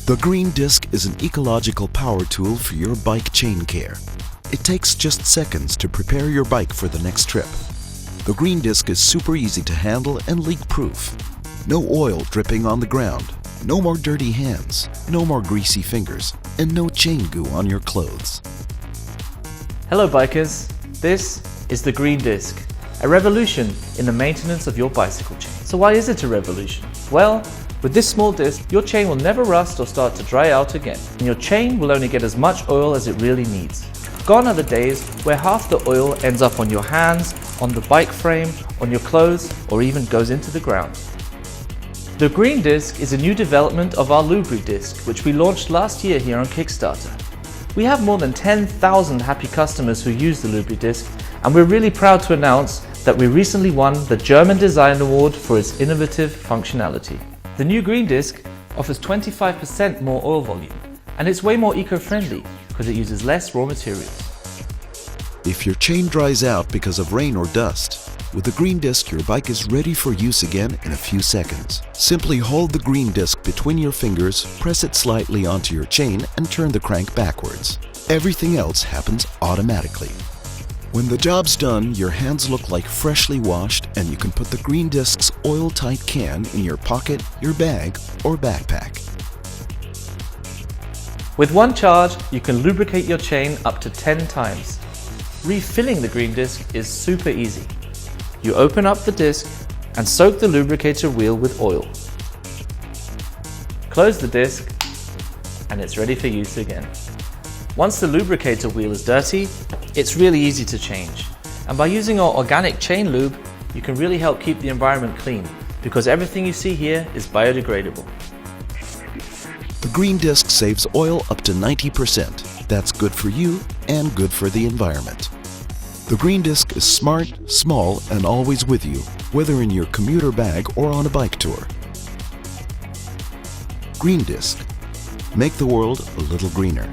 The Green Disc is an ecological power tool for your bike chain care. It takes just seconds to prepare your bike for the next trip. The Green Disc is super easy to handle and leak-proof. No oil dripping on the ground, no more dirty hands, no more greasy fingers, and no chain goo on your clothes. Hello bikers, this is the Green Disc, a revolution in the maintenance of your bicycle chain. So why is it a revolution? Well, with this small disc, your chain will never rust or start to dry out again, and your chain will only get as much oil as it really needs. Gone are the days where half the oil ends up on your hands, on the bike frame, on your clothes, or even goes into the ground. The Green Disc is a new development of our Lubri-Disc, which we launched last year here on Kickstarter. We have more than 10,000 happy customers who use the Lubri-Disc, and we're really proud to announce that we recently won the German Design Award for its innovative functionality. The new Green Disc offers 25% more oil volume, and it's way more eco-friendly because it uses less raw materials. If your chain dries out because of rain or dust, with the Green Disc your bike is ready for use again in a few seconds. Simply hold the Green Disc between your fingers, press it slightly onto your chain and turn the crank backwards. Everything else happens automatically. When the job's done, your hands look like freshly washed and you can put the Green Disc's oil-tight can in your pocket, your bag, or backpack. With one charge, you can lubricate your chain up to 10 times. Refilling the Green Disc is super easy. You open up the disc and soak the lubricator wheel with oil. Close the disc and it's ready for use again. Once the lubricator wheel is dirty, it's really easy to change. And by using our organic chain lube, you can really help keep the environment clean because everything you see here is biodegradable. The Green Disc saves oil up to 90%. That's good for you and good for the environment. The Green Disc is smart, small, and always with you, whether in your commuter bag or on a bike tour. Green Disc. Make the world a little greener.